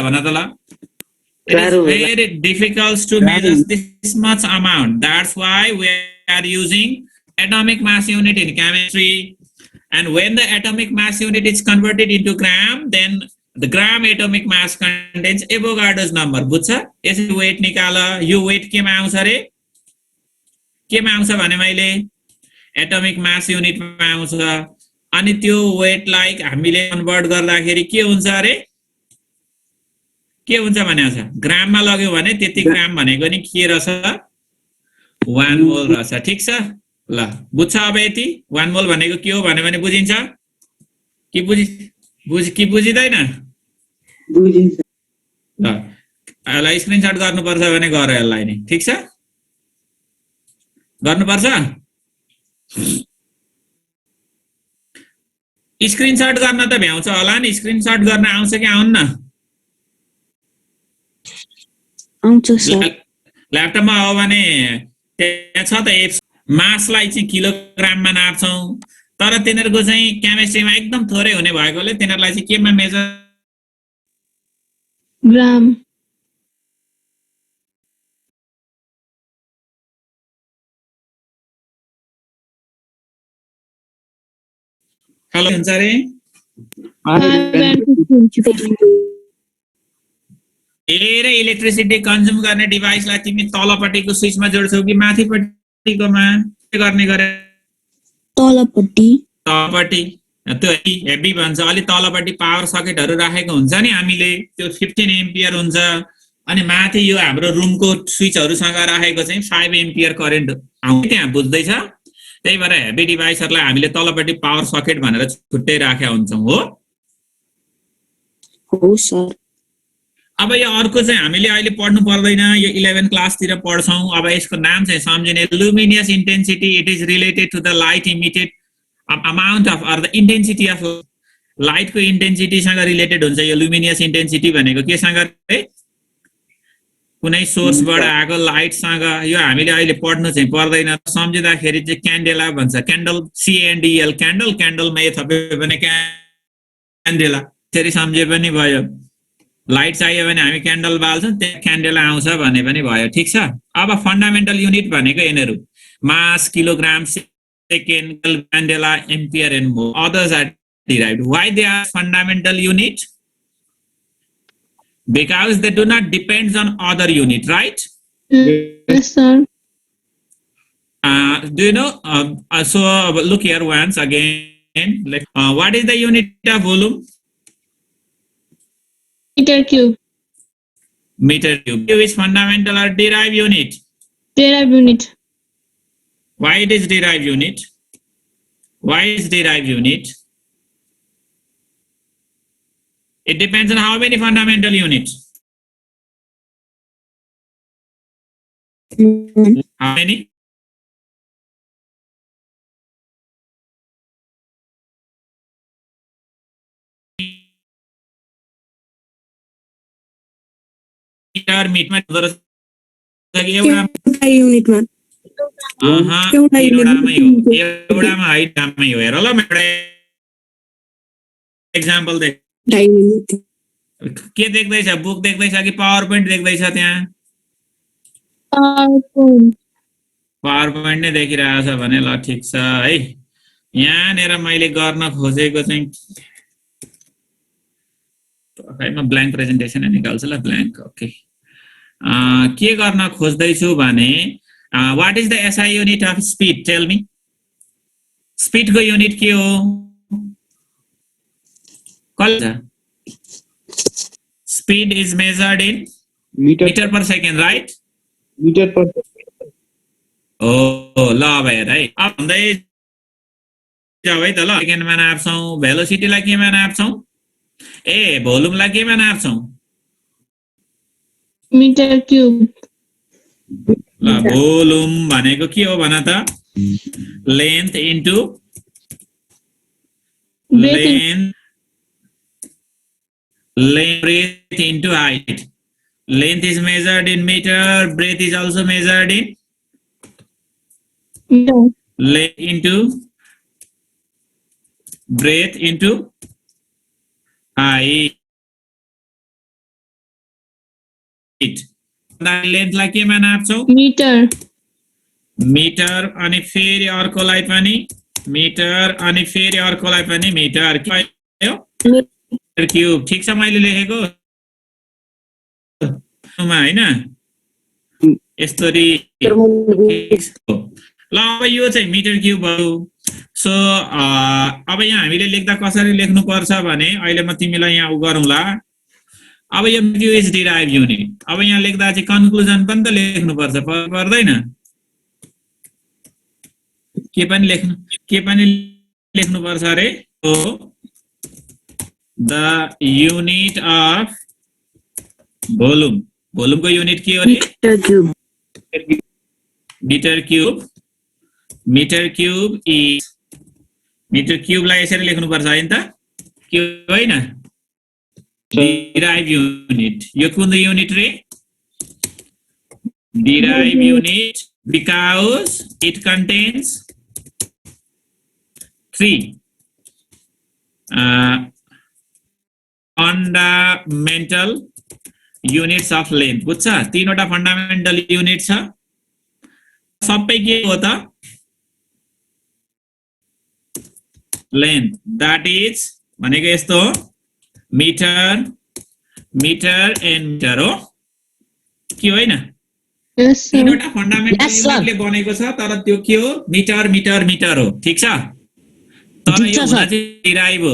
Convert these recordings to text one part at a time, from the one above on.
भन त ल It is very difficult to measure this much amount. That's why we are using atomic mass unit in chemistry. And when the atomic mass unit is converted into gram, then the gram atomic mass contains Avogadro's number. बुझ्छ? यसरी weight निकाल. यो weight केमा आउँछ रे? केमा आउँछ भने मैले atomic mass unit मा आउँछ. अनि त्यो weight लाई हामीले कन्भर्ट गर्दाखेरि के हुन्छ रे? के हुन्छ भने छ ग्राममा लग्यो भने त्यति ग्राम भनेको नि के रहेछ 1 मोल रहेछ ठीक छ ल बुझ्छ अब यति 1 मोल भनेको के हो भने बुझिन्छ कि बुझिदैन बुझिन्छ ल यसलाई स्क्रिनशट गर्नुपर्छ भने गर यसलाई नि ठीक छ गर्नुपर्छ स्क्रिनशट गर्न त भ्याउँछ होला नि स्क्रिनशट गर्न आउँछ कि आउन्न आउँछ सर ल्यापटपमा हो भने त्यहाँ छ त एप्स मासलाई चाहिँ किलोग्राममा नाप्छौं तर तिनीहरुको चाहिँ केमिस्ट्रीमा एकदम थोरै हुने भएकोले तिनीहरुलाई चाहिँ केमा मेजर ग्राम हेलो हुन्छ रे धेरै इलेक्ट्रिसिटी कन्ज्युम गर्ने डिभाइसलाई तिमी तलपट्टिको स्विचमा जोड्छौ कि माथिपट्टिकोमा के गर्ने गरे तलपट्टि त्यो हेभी भन्छ अलि तलपट्टि पावर सकेटहरु राखेको हुन्छ नि हामीले त्यो 15 एम्पियर हुन्छ अनि माथि यो हाम्रो रुमको स्विचहरुसँग राखेको चाहिँ 5 एम्पियर करेन्ट आउँछ त्यहाँ बुझ्दैछ त्यही भएर हेभी डिभाइसहरुलाई हामीले तलपट्टि पावर सकेट भनेर छुट्टै राखेका हुन्छौं हो सर अब यो अर्को चाहिँ हामीले अहिले पढ्नु पर्दैन यो 11 क्लास तिर पढ्छौं अब यसको नाम चाहिँ सम्झिने luminous intensity it is related to the light emitted amount of or the intensity of light को इन्टेन्सिटी सँग रिलेटेड हुन्छ यो लुमिनियस इन्टेन्सिटी भनेको के सँग रे कुनै सोर्स बाट आएको लाइट सँग यो हामीले अहिले पढ्नु चाहिँ पर्दैन सम्झिदाखेरि चाहिँ क्यान्डेला भन्छ क्यान्डल CANDL क्यान्डल क्यान्डलमा यो थप्यो भने क्यान्डेला त्यसरी सम्झे पनि भयो लाइट चाहियो भने हामी क्यान्डल बाल्छौं त्यहाँ क्यान्डेला आउँछ भने पनि भयो ठीक छ अब फन्डामेन्टल युनिट भनेको यिनीहरु mass kilogram second candela ampere and mole others are derived why they are fundamental unit because they do not depend on other unit right yes sir do you know so look here once again like what is the unit of volume meter cube Q is fundamental or derived unit derived unit why it is derived unit it depends on how many fundamental units how many metre एउटा unit मा एउटामा हाइटमै हो हेर ल एउटा example देख के देख्दैछ book देख्दैछ कि पावर पोइन्ट देख्दैछ त्यहाँ पावर पोइन्ट नै देखिरहेछ भने ल ठीक छ है यहाँनेर मैले गर्न खोजेको चाहिँ म ब्ल्याङ्क प्रेजेन्टेसन नै निकाल्छु ल ब्ल्याङ्क ओके के गर्न खोज्दैछु भने what is the SI unit of speed tell me speed को unit के हो call speed is measured in meter per second right meter per second oh ल अब हेर है अब भन्दै जाऊ है त ल सेकेन्डमा नाप्छौं भेलोसिटी लाई केमा नाप्छौं ए भोल्युम लाई केमा नाप्छौं meter cube ल भोल्युम भनेको के हो भन त length into breadth into height length is measured in meter breadth is also measured in length into breadth into height unit लेन्थलाई केमा नाप्छौ Meter. मिटर अनि फेरि अर्कोलाई पनि मिटर अनि फेरि अर्कोलाई पनि मिटर के भयो मिटर क्यूब ठीक छ मैले लेखेको हैन यसरी ल अब यो चाहिँ मिटर क्यूब भयो सो अब यहाँ हामीले लेख्दा कसरी लेख्नु पर्छ भने अहिले म तिमीलाई यहाँ उ गरौँला अब यो इज डिराइभ युनिट अब यहाँ लेख्दा चाहिँ कन्क्लुजन पनि त लेख्नु पर्छ पर्दैन के पनि लेख्नु पर्छ अरे हो द युनिट अफ भोल्युम भोल्युमको युनिट के हो रे मिटर क्यूब इज मिटर क्यूबलाई यसरी लेख्नु पर्छ हैन त के होइन डिराइभ युनिट यो कुन युनिट रे derive unit because it contains 3 fundamental units of length बुझ्छ तीनवटा फन्डामेन्टल युनिट छ सबै के हो त लेन्थ दैट इज भनेको यस्तो हो मिटर एन्ड मिटर हो के होइन Yes, sir. तीनवटा फन्डामेन्टल युनिटले बनेको छ तर त्यो के हो मिटर हो ठीक छ तर यो चाहिँ डिराइभ हो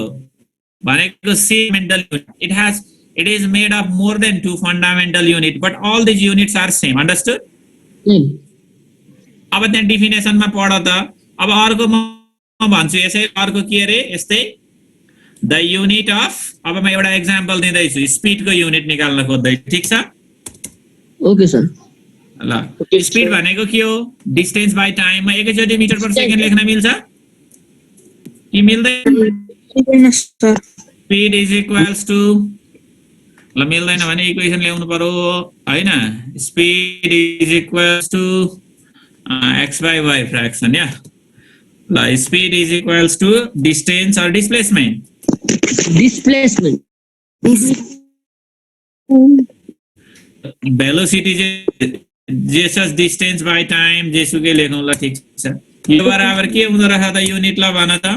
भनेको fundamental unit it is made of more than 2 fundamental unit but all these units are same understood अब त्यहाँ डेफिनेसनमा पढ त अब अर्को म भन्छु यसै अर्को के रे यस्तै द युनिट अफ अब म एउटा एक्जाम्पल दिँदैछु स्पिडको युनिट निकाल्न खोज्दै ठीक छ ओके सर ल स्पिड भनेको के हो डिस्टेन्स बाइ टाइम मा एकैचोटी मिटर पर सेकेन्ड लेख्न मिल्छ कि मिल्दैन स्पिड इज इक्वल्स टु ल मिल्दैन भने इक्वेसन ल्याउनु पर्यो हैन speed is equals to x by y fraction या ल speed is equals to distance or displacement velocity जेसस डिस्टेन्स बाइ टाइम जेसुकै लेखौँ ल ठीक छ यो बराबर के हुँदो रहेछ त युनिट ल भन त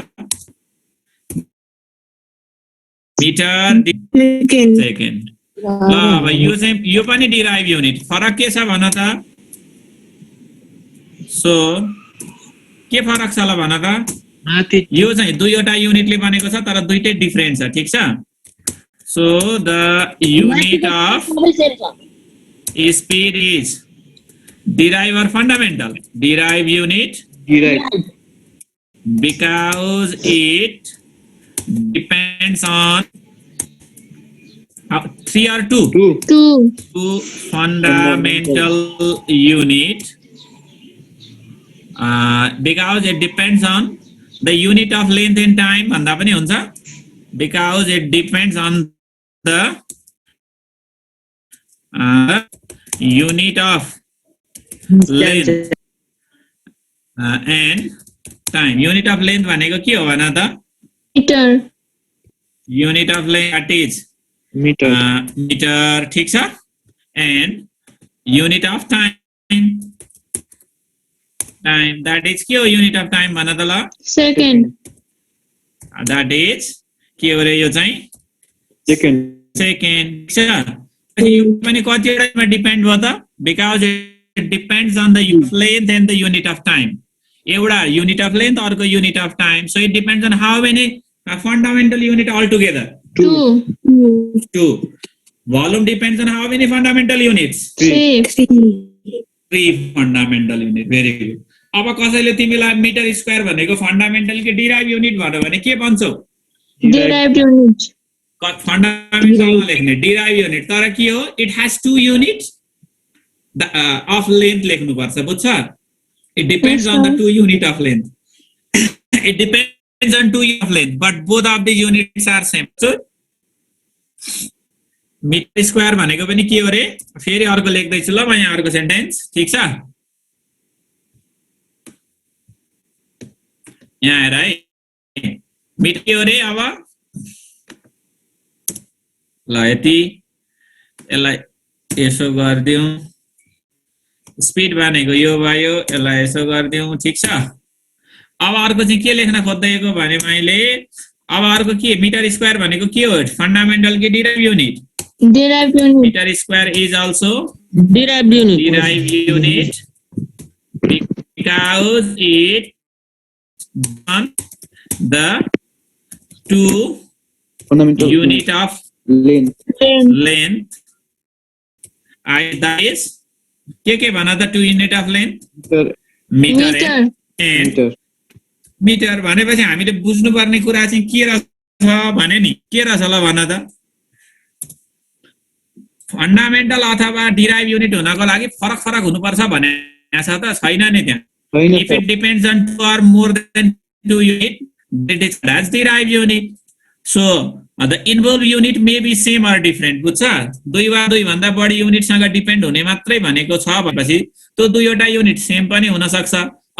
मिटर सेकेन्ड ल अब यो चाहिँ यो पनि डिराइभ युनिट फरक के छ भन त सो के फरक छ ल भन त यो चाहिँ दुईवटा युनिटले बनेको छ तर दुईटै डिफरेन्ट छ ठीक छ so the unit of speed is derived or fundamental derived unit because it depends on 3 or 2 two fundamental unit because it depends on the unit of length and time भन्दा पनि हुन्छ because it depends on the unit of length and time unit of length भनेको के हो भन त Meter. unit of length that is meter ठीक छ and unit of time that is के हो unit of time भन त ल Second. that is के हो रे यो चाहिँ सेकेन्ड छ यो पनि कतिवटामा डिपेन्ड भयो त because it depends on the length and the unit of time एउटा युनिट अफ लेन्थ अर्को unit of time so it depends on how many fundamental unit all together 2 volume depends on how many fundamental units 3 fundamental unit very good अब कसैले तिमीलाई metre square भनेको fundamental कि derive unit भन्यो भने के भन्छौ Derived unit. फन्डामेन्टल लेख्ने डिराइभ युनिट तर के हो it has 2 units of length लेख्नु पर्छ बुझ्छ it depends on the 2 unit of length it depends on 2 unit of length but both of the units are same so metre square भनेको पनि के हो रे फेरि अर्को लेख्दै छु ल म यहाँ अर्को सेन्टेन्स ठीक छ यहाँ हेर है मिटर के हो रे अब ल यति यसलाई यसो गर्दियौं स्पिड भनेको यो भयो यसलाई यसो गर्दियौं ठीक छ अब अर्को चाहिँ के लेख्न खोज्दैको भने मैले अब अर्को के मिटर स्क्वायर भनेको के हो फन्डामेन्टल कि derive unit Derived unit. meter square is also Derived unit. derived unit because it on the two Fundamental unit of length. length that is के भन त 2 unit of length Meter, meter Meter. and meter. meter भनेपछि हामीले बुझ्नु पर्ने कुरा चाहिँ के रहेछ भने नि के रहेछ ल भन त फन्डामेन्टल अथवा डिराइभ युनिट हुनको लागि फरक फरक हुनुपर्छ भने छ त छैन नि त्यहाँ होइन if it depends on 2 or more than 2 unit that's derived unit so the involved unit may be same or different बुझ्छ दुई वा दुई भन्दा बढी युनिट सँग डिपेन्ड हुने मात्रै भनेको छ भनेपछि त्यो दुईवटा युनिट सेम पनि हुन सक्छ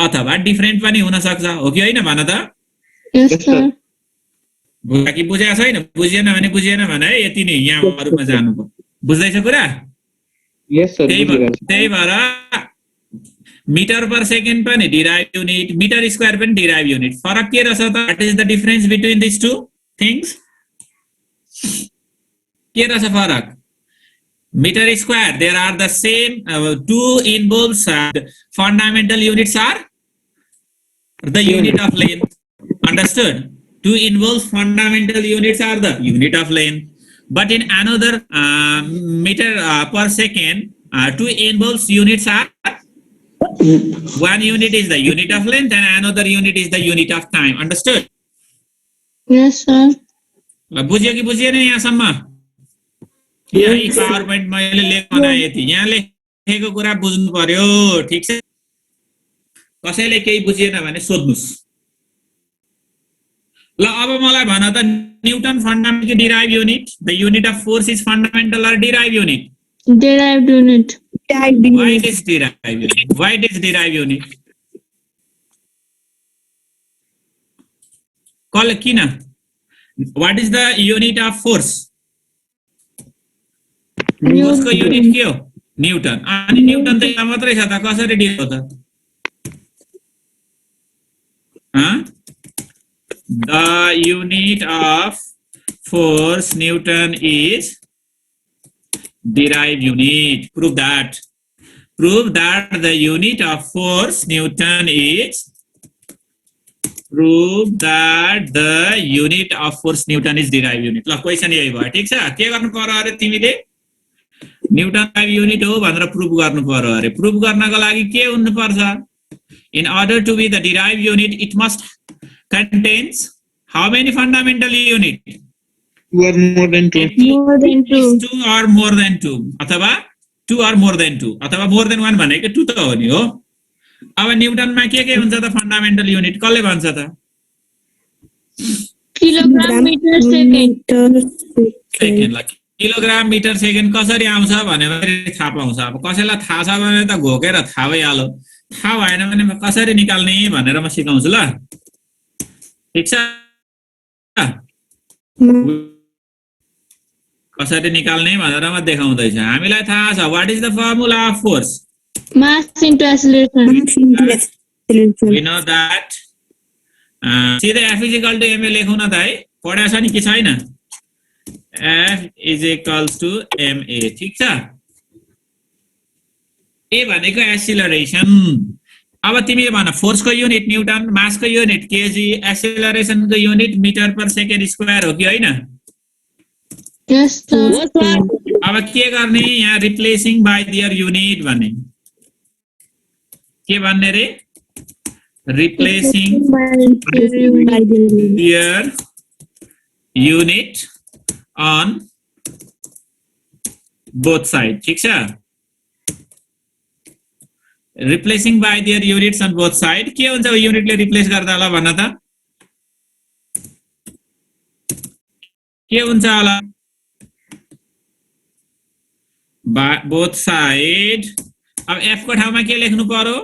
अथवा डिफरेन्ट पनि हुन सक्छ हो कि हैन भन त Yes, Yes, sir. sir. बुझा कि बुझेको छैन बुझिएन भने है यति नै यहाँ अरुमा जानु पर्यो बुझ्दैछ कुरा Yes, sir. त्यही भएर मीटर पर सेकेन्ड पनि डिराइभ युनिट मिटर स्क्वायर पनि डिराइभ युनिट फरक के रहेछ त what is the difference between this two things के रहेछ फरक meter square there are the same two involves fundamental units are the unit of length understood two involves fundamental units are the unit of length but in another meter per second two involves units are one unit is the unit of length and another unit is the unit of time understood Yes, sir. बुझ्यो कि बुझिएन यहाँसम्म यहाँ यी power point मैले लेख्न यति यहाँ लेखेको कुरा बुझ्नु पर्यो ठीक छ कसैले केही बुझिएन भने सोध्नुस् ल अब मलाई भन त newton fundamental derive unit the unit of force is fundamental or derive unit Derived unit. why it is derived unit call किन what is the unit of force उसको युनिट के हो न्यूटन अनि न्यूटन त यहाँ मात्रै छ त कसरी डिराइभ हो त the unit of force Newton is derived unit prove that the unit of force Newton is prove that the unit of force Newton is derived unit ल क्वेशन यही भयो ठीक छ के गर्नु पर्यो अरे तिमीले न्यूटन डिराइभ युनिट हो भनेर प्रुभ गर्नु पर्यो अरे प्रुभ गर्नको लागि के हुनु पर्छ in order to be the derived unit it must contains how many fundamental unit 2 or more than 2. More than 2. 2 or more than 2 अथवा 2 or more than 2 अथवा more than 1 भनेको 2 त हो नि हो अब न्यूटनमा के हुन्छ त फन्डामेन्टल युनिट कसले भन्छ त Kilogram meter second. सेकेन्ड ल किलोग्राम मिटर सेकेन्ड कसरी आउँछ भनेर थाहा पाउँछ अब कसैलाई थाहा छ भने त घोकेर थाहा भइहाल्यो थाहा भएन भने कसरी निकाल्ने भनेर म सिकाउँछु ल ठीक छ कसरी निकाल्ने भनेर म देखाउँदैछु हामीलाई थाहा छ what is the formula of force Mass into acceleration. we know that सीधै F is equal to ma लेखौँ न त है पढाएको छ नि कि छैन F is equals to ma ठीक छ ए भनेको एक्सिलरेसन अब तिमीले भन फोर्स को युनिट न्यूटन मास को युनिट केजी एक्सिलरेसन को unit metre per second square हो कि हैन Yes, sir. अब के गर्ने यहाँ रिप्लेसिङ बाइ देयर युनिट भन्ने के भन्ने रे replacing their unit on both side ठीक छ replacing by their units on both side के हुन्छ युनिटले रिप्लेस गर्दा होला भन्न त के हुन्छ होला बोथ साइड अब एफ को ठाउँमा के लेख्नु पर्यो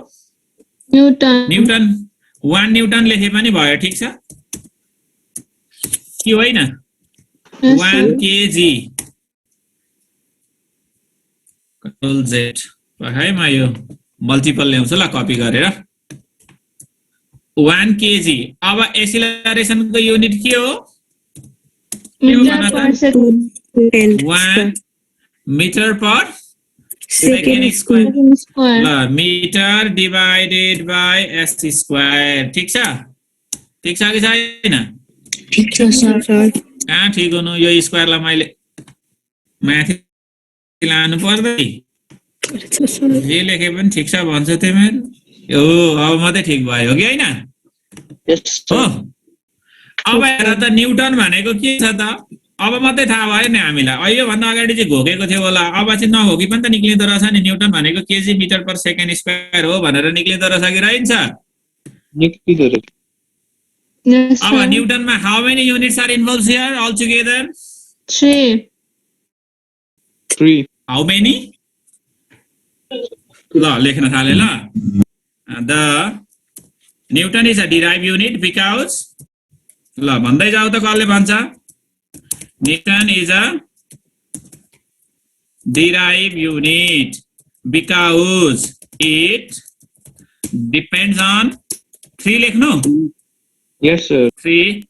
Newton. न्यूटन 1 न्यूटन लेखे पनि भयो ठीक छ के होइन Yes, 1 sir. KG Control Z. है म यो मल्टिपल ल्याउँछु ल कपी गरेर 1 kg अब एक्सिलरेसनको युनिट के हो Meter per second. 1 meter per Second square Second square. ल metre divided by s square ठीक छ कि छैन ठीक छ सर कहाँ ठिक हुनु यो स्क्वायरलाई मैले माथि लानु पर्दै जे लेखे पनि ठिक छ भन्छ तिमीहरु हो अब मात्रै ठिक भयो हो कि हैन Yes, हो sir. अब हेर त न्युटन भनेको के छ त अब मात्रै थाहा भयो नि हामीलाई यो भन्दा अगाडि चाहिँ घोकेको थियो होला अब चाहिँ नघोकी पनि त निक्लिँदो रहेछ नि न्युटन भनेको KG metre per second square हो भनेर निक्लिँदो रहेछ कि रहन्छ निक्लिँदो रहेछ। Yes, अब sir. न्युटनमा how many units are involve here all together 3. 3. How many ल लेख्न थाले ल the newton is a derive unit because ल भन्दै जाऊ त कसले भन्छ newton is a derive unit because it depends on 3 लेख्नु Yes, sir. 3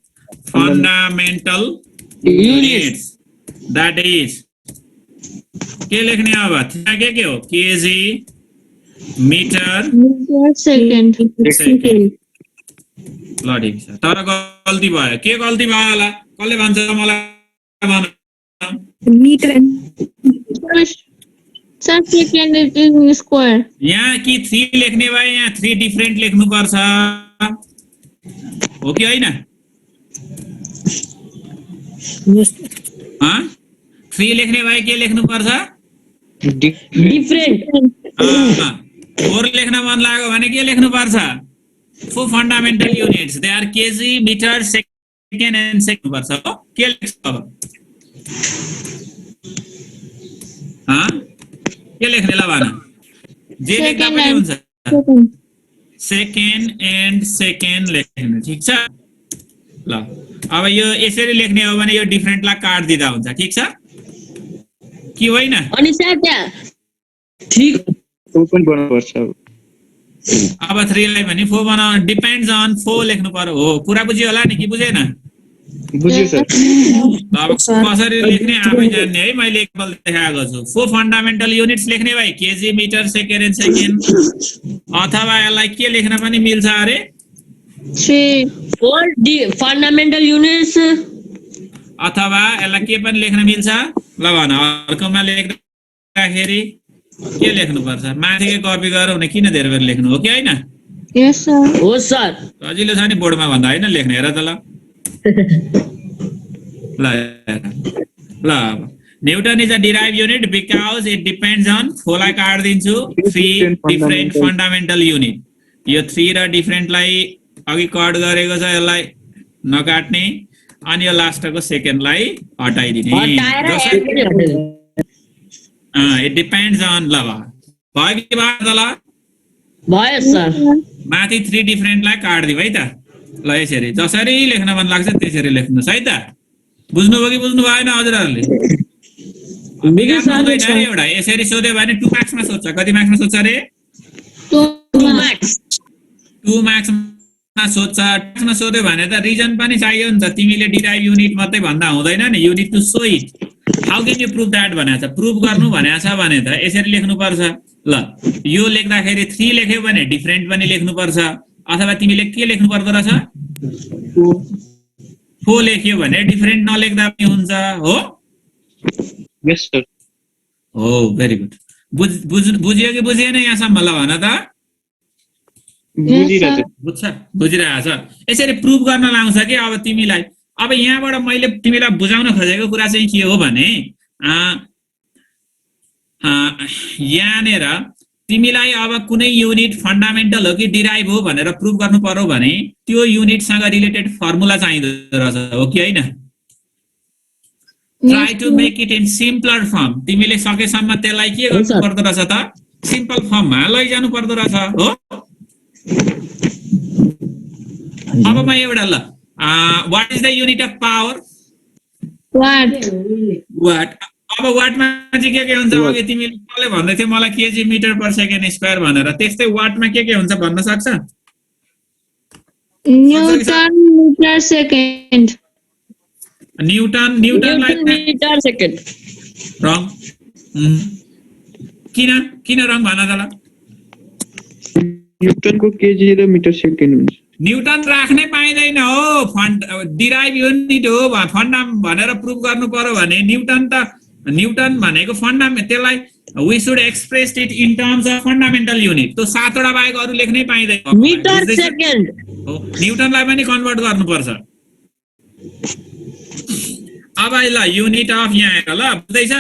fundamental units that is के लेख्ने अब त्यहाँ के हो KG metre Meter second. Second ल ठिक छ तर गल्ती भयो के गल्ती भयो होला कसले भन्छ मलाई भन metre Sir, second it is in square. यहाँ कि 3 लेख्ने भए यहाँ 3 डिफरेन्ट लेख्नु पर्छ हो कि हैन 3 लेख्ने भए के लेख्नु पर्छ Different. 4 लेख्न मन लाग्यो भने के लेख्नु पर्छ 4 fundamental units they are KG metre second and second पर्छ हो के लेख्छ अब के लेख्ने ल भन जे लेख्दा पनि हुन्छ Second. सेकेन्ड एन्ड सेकेन्ड लेख्ने ठीक छ ल अब यो यसरी लेख्ने हो भने यो डिफरेन्टलाई काट दिँदा हुन्छ ठीक छ कि होइन अनि सर त्यहाँ ठीक Open पर्छ अब। अब 3 लाई पनि 4 बनाउन डिपेन्ड्स अन 4 लेख्नु पर्यो हो कुरा बुझ्यो होला नि कि बुझेन बुझ्यो सर। अब कसरी लेख्ने आफै जान्ने है मैले एकपल्ट देखाएको छु 4 फन्डामेन्टल युनिट्स लेख्ने भए KG metre second and second अथवा यसलाई के लेख्न पनि मिल्छ अरे 3. 4 फन्डामेन्टल युनिट्स अथवा यसलाई के पनि लेख्न मिल्छ ल भन अर्कोमा लेख्दाखेरि के लेख्नु पर्छ माथिकै कपी गरेर भने किन धेरै बेर लेख्नु हो कि हैन Yes, sir. हो सर सजिलो छ नि बोर्डमा भन्दा हैन लेख्ने हेर त ल ल हेर। ल newton is a derive unit because it depends on 4 लाई काट दिन्छु 3 डिफरेन्ट फन्डामेन्टल युनिट यो 3 र डिफरेन्टलाई अघि कट गरेको छ यसलाई नकाट्ने अनि यो लास्टको सेकेन्डलाई हटाइदिने हटाएर जसरी एक हटाइदिनु। इट डिपेन्ड्स अन ल भयो कि भयो त ल भयो सर माथि 3 डिफरेन्टलाई काट्दिउँ है त ल यसरी जसरी लेख्न मन लाग्छ त्यसरी लेख्नुहोस् है त बुझ्नुभयो कि बुझ्नु भएन हजुरहरूले एउटा यसरी सोध्यो भने 2 मार्क्समा सोध्छ कति मार्क्समा सोध्छ अरे 2 marks. 2 मार्क्समा सोध्छ मार्क्समा सोध्यो भने त रिजन पनि चाहियो नि त तिमीले डिराइभ युनिट मात्रै भन्दा हुँदैन नि unit to so it how can you prove that भनेको छ प्रुभ गर्नु भनेको छ भने त यसरी लेख्नुपर्छ ल यो लेख्दाखेरि 3 लेख्यो भने डिफरेन्ट पनि लेख्नुपर्छ अथवा तिमीले के लेख्नु पर्दो रहेछ 4 लेख्यो भने डिफरेन्ट नलेख्दा पनि हुन्छ हो Yes, sir. हो भेरी गुड बुझ्यो कि बुझिएन यहाँसम्म ल भन त बुझिरहेको छ। बुझ्छ बुझिरहेको छ यसरी प्रुभ गर्न लाउँछ कि अब तिमीलाई अब यहाँबाट मैले तिमीलाई बुझाउन खोजेको कुरा चाहिँ के हो भने यहाँनिर तिमीलाई अब कुनै युनिट फन्डामेन्टल हो कि डिराइभ हो भनेर प्रुभ गर्नु पर्यो भने त्यो युनिटसँग रिलेटेड फर्मुला चाहिँदो रहेछ हो कि हैन try to make it in simpler form तिमीले सकेसम्म त्यसलाई के गर्नु पर्दो रहेछ त सिम्पल फर्ममा लैजानु पर्दो रहेछ हो अब म एउटा ल what is the unit of power Watt. Watt अब वाटमा चाहिँ के हुन्छ अघि तिमीले कसले भन्दै थियौ मलाई KG metre per second square भनेर त्यस्तै वाटमा के हुन्छ भन्न सक्छ Newton meter second. न्युटनलाई मीटर सेकेन्ड रङ किन रङ भन त ल न्युटनको केजी र मिटर सेकेन्ड हुन्छ न्युटन राख्नै पाइँदैन हो डिराइभ युनिट हो फन्डा भनेर प्रुभ गर्नु पर्यो भने न्युटन भनेको फन्डामेन्ट त्यसलाई we should express it in terms of fundamental unit त्यो 7 वटा बाहेक अरु लेख्नै पाइँदैन मीटर सेकेन्ड हो न्युटनलाई पनि कन्भर्ट गर्नुपर्छ अब ल युनिट अफ यहाँ हेर ल बुझ्दैछ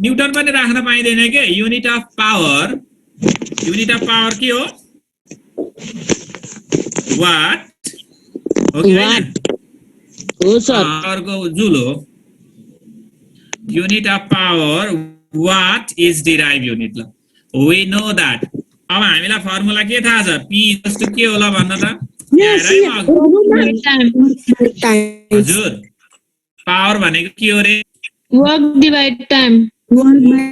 न्युटन पनि राख्न पाइँदैन के युनिट अफ पावर के हो वाट हो कि हैन हो सर अर्को जुल हो unit of power watt is derived unit ल we know that अब हामीलाई फर्मुला के थाहा छ p जस्तो के होला भन्न त हजुर पावर भनेको के हो रे Work divide time.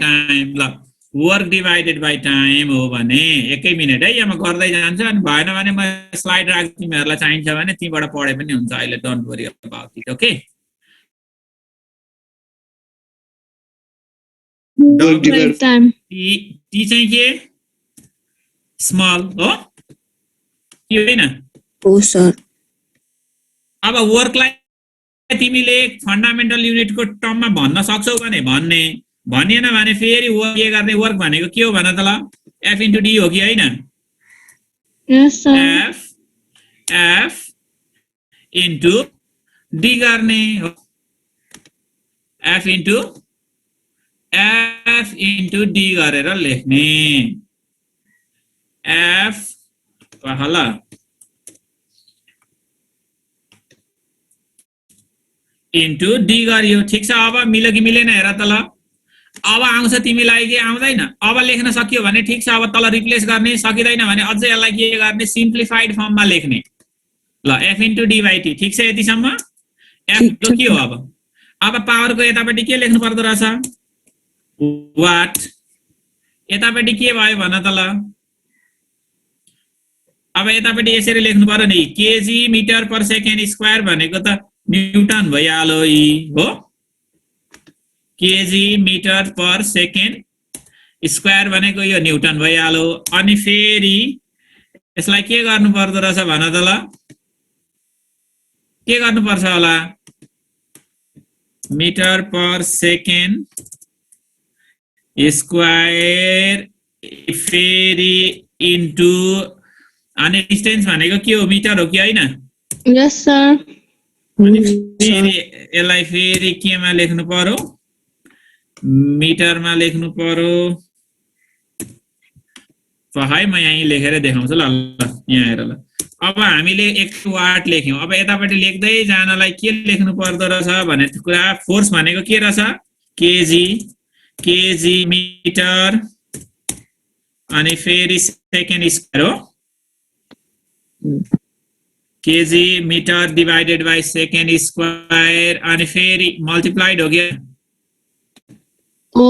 टाइम ल वर्क डिवाइडेड बाइ टाइम हो भने एकै मिनेट है यहाँ म गर्दै जान्छु अनि भएन भने म स्लाइड राख्छु तिमीहरूलाई चाहिन्छ भने तीबाट पढे पनि हुन्छ अहिले don't worry about it okay Divide time. T चाहिँ के स्मल हो के होइन हो सर अब वर्कलाई तिमीले फन्डामेन्टल युनिटको टर्ममा भन्न सक्छौ भने भनिएन भने फेरि वर्क के गर्ने वर्क भनेको के हो भन त ल एफ इन्टु डी हो कि होइन Yes, sir. F into D गर्ने हो एफ इन्टु डी गरेर लेख्ने एफ ल इन्टु डी गरियो ठिक छ अब मिल्यो कि मिलेन हेर त ल अब आउँछ तिमीलाई के आउँदैन अब लेख्न सकियो भने ठिक छ अब तल रिप्लेस गर्ने सकिँदैन भने अझै यसलाई के गर्ने सिम्प्लिफाइड फर्ममा लेख्ने ल F into D by T ठिक छ यतिसम्म एफ के हो अब पावरको यतापट्टि के लेख्नु पर्दो रहेछ वाट यतापट्टि के भयो भन त ल अब यतापट्टि यसरी लेख्नु पर्यो नि KG metre per second square भनेको त न्युटन भइहाल्यो हो KG metre per second square भनेको यो न्युटन भइहाल्यो अनि फेरि यसलाई के गर्नु पर्दो रहेछ भन त ल के गर्नुपर्छ होला मिटर पर सेकेन्ड स्क्वायर फेरि इन्टु अनि डिस्टेन्स भनेको के हो मिटर हो कि होइन Yes, sir. अनि फेरि यसलाई फेरि केमा लेख्नु पर्यो मिटरमा लेख्नु पर्यो है म यहीँ लेखेर देखाउँछु ल यहाँ हेर ल अब हामीले 1 वाट लेख्यौँ अब यतापट्टि लेख्दै जानलाई के लेख्नु पर्दो रहेछ भन्ने कुरा फोर्स भनेको के रहेछ केजी मिटर अनि फेरि सेकेन्ड स्क्वायर हो KG metre divided by second square अनि फेरि मल्टिप्लाइड हो गया O.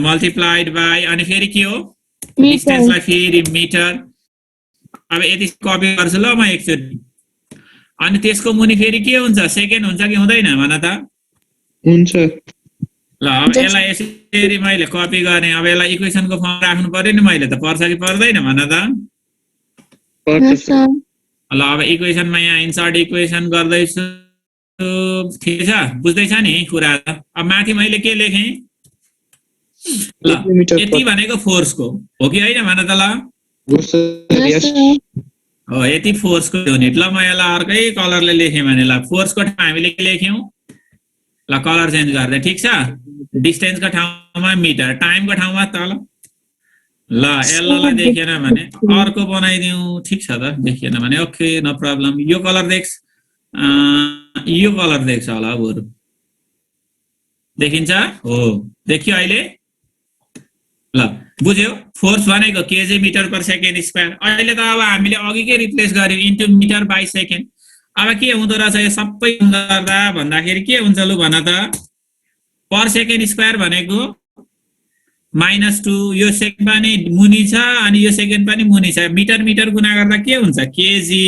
मल्टिप्लाइड बाई अनि फेरि के हो Meter. डिस्टेन्सलाई फेरि मिटर अब यति कपी गर्छु ल म एकचोटि अनि त्यसको मुनि फेरि के हुन्छ सेकेन्ड हुन्छ कि हुँदैन भन त हुन्छ ल अब यसलाई यसरी मैले कपी गरेँ अब यसलाई इक्वेसनको फर्म राख्नु पर्यो नि मैले त पर्छ कि पर्दैन भन त Yes, sir. ल अब इक्वेसनमा यहाँ इन्सर्ट इक्वेसन गर्दैछु ठिक छ बुझ्दैछ नि कुरा अब माथि मैले के लेखेँ ल यति भनेको फोर्सको हो कि होइन भन त ल Yes, sir. हो यति फोर्सको युनिट ल म यसलाई अर्कै कलरले लेखेँ भने ल फोर्सको ठाउँमा हामीले के लेख्यौँ ल कलर चेन्ज गर्दै ठिक छ डिस्टेन्सको ठाउँमा मिटर टाइमको ठाउँमा तल ल यसलाई देखिएन भने अर्को बनाइदिउँ ठिक छ त देखिएन भने ओके नो प्रब्लम यो कलर देख्छ होला बरु देखिन्छ हो देखियो अहिले ल बुझ्यो फोर्स भनेको KG metre per second square अहिले त अब हामीले अघिकै रिप्लेस गर्यौँ इन्टु मिटर बाई सेकेन्ड अब के हुँदो रहेछ यो सबै गर्दा भन्दाखेरि के हुन्छ लु भन त पर सेकेन्ड स्क्वायर भनेको -2 यो सेकेन्ड पनि मुनि छ अनि यो सेकेन्ड पनि मुनि छ मिटर मिटर गुणा गर्दा के हुन्छ केजी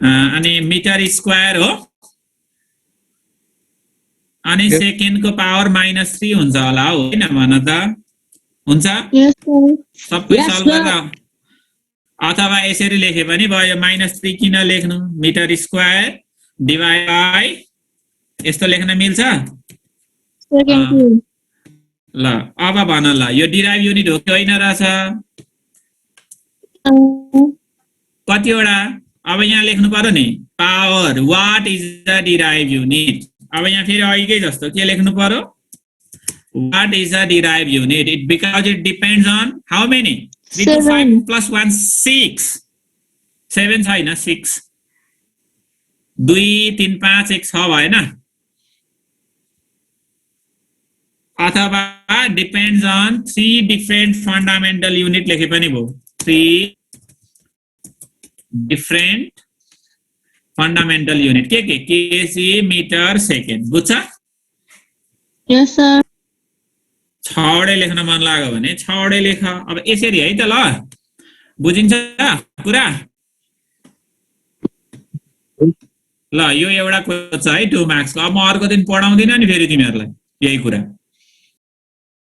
अनि मिटर स्क्वायर हो अनि सेकेन्डको पावर -3 हुन्छ होला हो हैन भन त हुन्छ Yes, sir. सबै Yes, सल्भ sir. गर्दा अथवा यसरी लेखे पनि भयो -3 किन लेख्नु मिटर स्क्वायर डिभाइड बाइ यस्तो लेख्न मिल्छ Second rule. ल अब भन ल यो डिराइभ युनिट हो कि होइन रहेछ कतिवटा अब यहाँ लेख्नु पर्यो नि power what is the derive unit अब यहाँ फेरि अघिकै जस्तो के लेख्नु पर्यो what is the derive unit it because it depends on how many 3 to 5 plus 1 6 7 छैन 6 2 3 5 1 6 भएन अथवा depends on 3 different fundamental unit लेखे पनि भयो 3 डिफरेन्ट फन्डामेन्टल युनिट के केजी मिटर सेकेन्ड बुझ्छ Yes, sir. 6 लेख्न मन लाग्यो भने 6 लेख अब यसरी है त ल बुझिन्छ कुरा ल यो एउटा क्वेशन छ है 2 मार्क्स अब म अर्को दिन पढाउँदिन नि फेरि तिमीहरुलाई यही कुरा